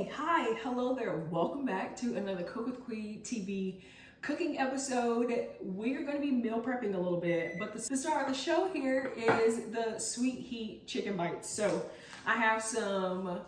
Hi, hello there. Welcome back to another Cook with Queen TV cooking episode. We're going to be meal prepping a little bit, but the star of the show here is the sweet heat chicken bites. So I have some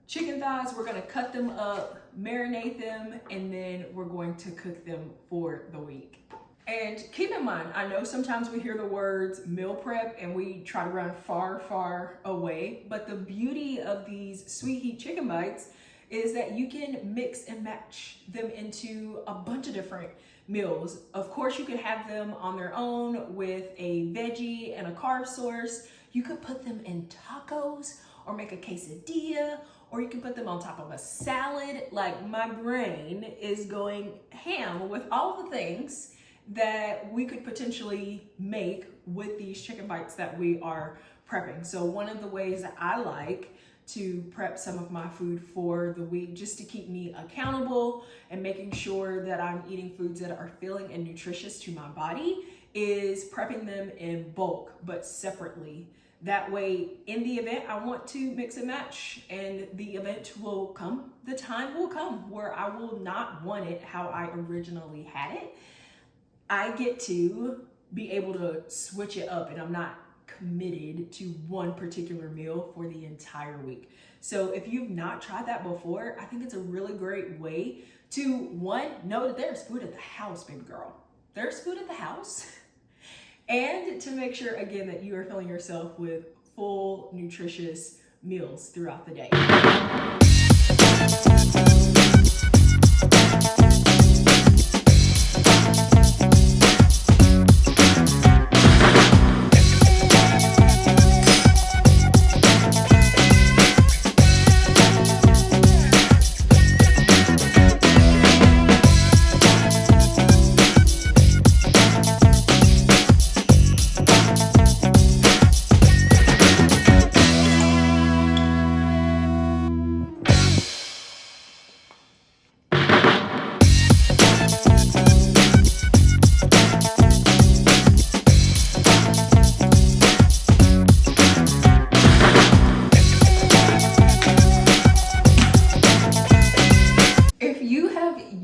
chicken thighs. We're going to cut them up, marinate them, and then we're going to cook them for the week. And keep in mind, I know sometimes we hear the words meal prep and we try to run far away, but the beauty of these sweet heat chicken bites is that you can mix and match them into a bunch of different meals. Of course, you could have them on their own with a veggie and a carb source. You could put them in tacos or make a quesadilla, or you can put them on top of a salad. Like, my brain is going ham with all the things that we could potentially make with these chicken bites that we are prepping. So one of the ways that I like to prep some of my food for the week, just to keep me accountable and making sure that I'm eating foods that are filling and nutritious to my body, is prepping them in bulk but separately. That way, in the event I want to mix and match, and the event will come, the time will come where I will not want it how I originally had it, I get to be able to switch it up, and I'm not committed to one particular meal for the entire week. So if you've not tried that before, I think it's a really great way to, one, know that there's food at the house, baby girl. There's food at the house. And to make sure, again, that you are filling yourself with full, nutritious meals throughout the day.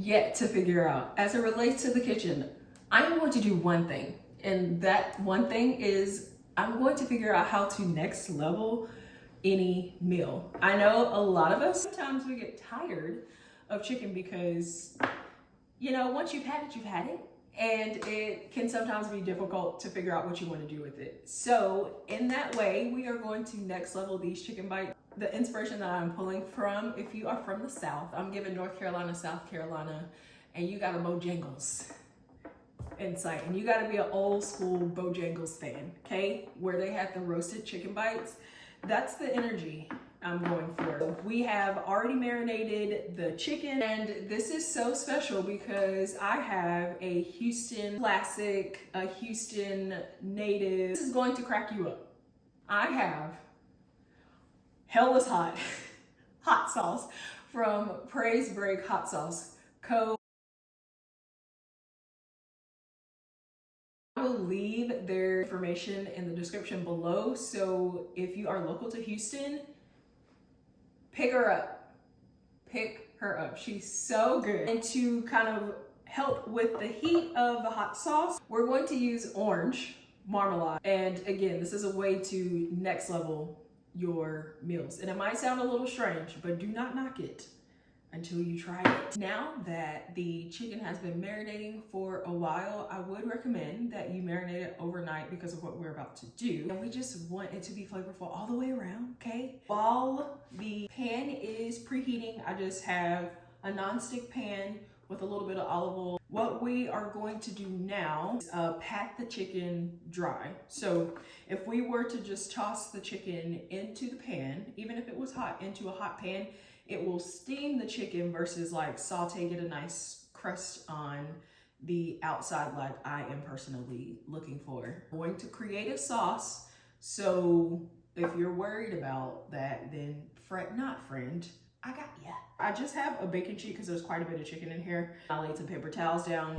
Yet to figure out, as it relates to the kitchen, I'm going to do one thing, and that one thing is I'm going to figure out how to next level any meal. I know a lot of us, sometimes we get tired of chicken because, you know, once you've had it, you've had it, and it can sometimes be difficult to figure out what you want to do with it. So in that way, we are going to next level these chicken bites. The inspiration that I'm pulling from, if you are from the South, I'm giving North Carolina, South Carolina, and you got a Bojangles in sight, and you got to be an old school Bojangles fan, okay? Where they have the roasted chicken bites. That's the energy I'm going for. We have already marinated the chicken, and this is so special because I have a Houston classic, a Houston native. This is going to crack you up. I have Hell is Hot hot sauce from Praise Break Hot Sauce Co. I will leave their information in the description below, so if you are local to Houston, pick her up. Pick her up. She's so good. And to kind of help with the heat of the hot sauce, we're going to use orange marmalade. And again, this is a way to next level your meals. And it might sound a little strange, but do not knock it until you try it. Now that the chicken has been marinating for a while, I would recommend that you marinate it overnight because of what we're about to do. And we just want it to be flavorful all the way around, okay? While the pan is preheating, I just have a nonstick pan with a little bit of olive oil. What we are going to do now is pat the chicken dry. So if we were to just toss the chicken into the pan, even if it was hot, into a hot pan, it will steam the chicken versus like saute, get a nice crust on the outside like I am personally looking for. I'm going to create a sauce, so if you're worried about that, then fret not, friend. I got ya. I just have a baking sheet because there's quite a bit of chicken in here. I laid some paper towels down.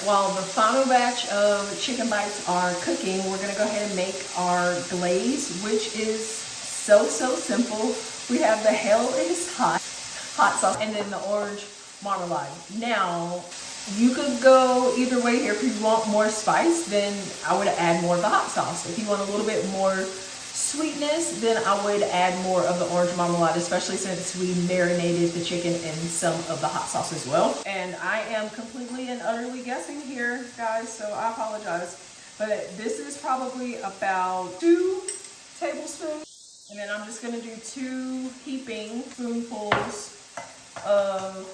while the final batch of chicken bites are cooking, we're gonna go ahead and make our glaze, which is so simple. We have the Hell is Hot hot sauce and then the orange marmalade. Now, you could go either way here. If you want more spice, then I would add more of the hot sauce. If you want a little bit more sweetness, then I would add more of the orange marmalade, especially since we marinated the chicken in some of the hot sauce as well. And I am completely and utterly guessing here, guys, so I apologize. But this is probably about 2 tablespoons. And then I'm just gonna do 2 heaping spoonfuls of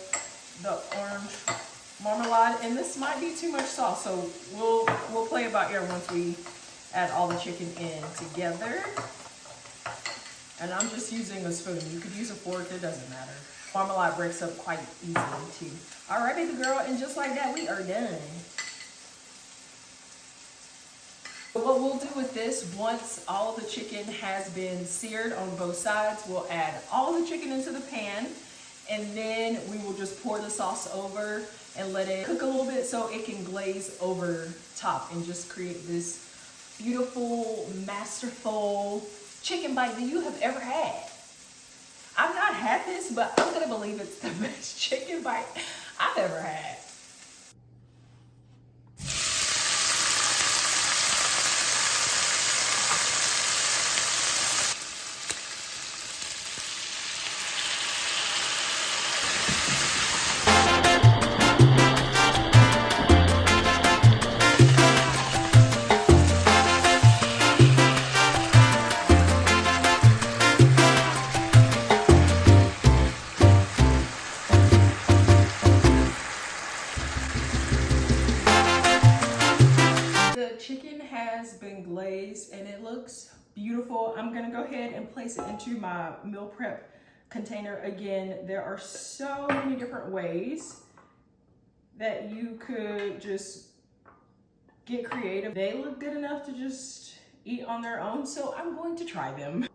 the orange marmalade. And this might be too much sauce, so we'll play it by ear once we add all the chicken in together. And I'm just using a spoon. You could use a fork, it doesn't matter. Marmalade breaks up quite easily too. All right, baby girl, and just like that, we are done. What we'll do with this, once all the chicken has been seared on both sides, we'll add all the chicken into the pan, and then we will just pour the sauce over and let it cook a little bit so it can glaze over top and just create this beautiful, masterful chicken bite that you have ever had. I've not had this, but I'm gonna believe it's the best chicken bite I've ever had. Has been glazed and it looks beautiful. I'm gonna go ahead and place it into my meal prep container. Again, there are so many different ways that you could just get creative. They look good enough to just eat on their own, so I'm going to try them.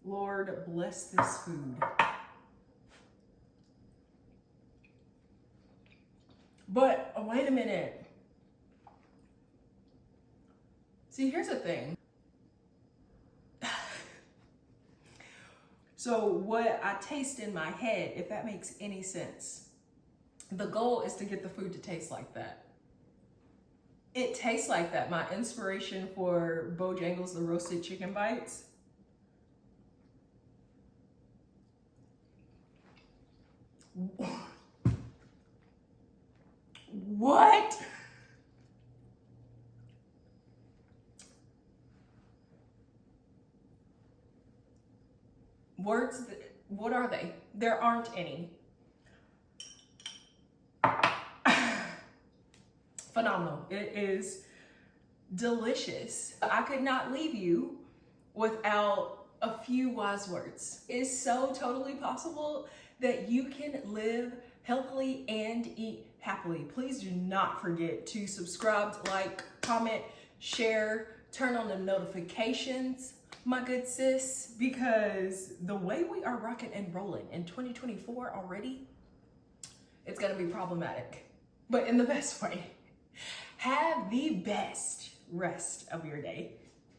Lord bless this food. But wait a minute. See, here's the thing. So what I taste in my head, if that makes any sense, the goal is to get the food to taste like that. It tastes like that. My inspiration for Bojangle's the roasted chicken bites. What? Words, what are they? There aren't any. Phenomenal. It is delicious. I could not leave you without a few wise words. It's so totally possible that you can live healthily and eat happily. Please do not forget to subscribe, like, comment, share, turn on the notifications, my good sis, because the way we are rocking and rolling in 2024 already, it's gonna be problematic, but in the best way. Have the best rest of your day.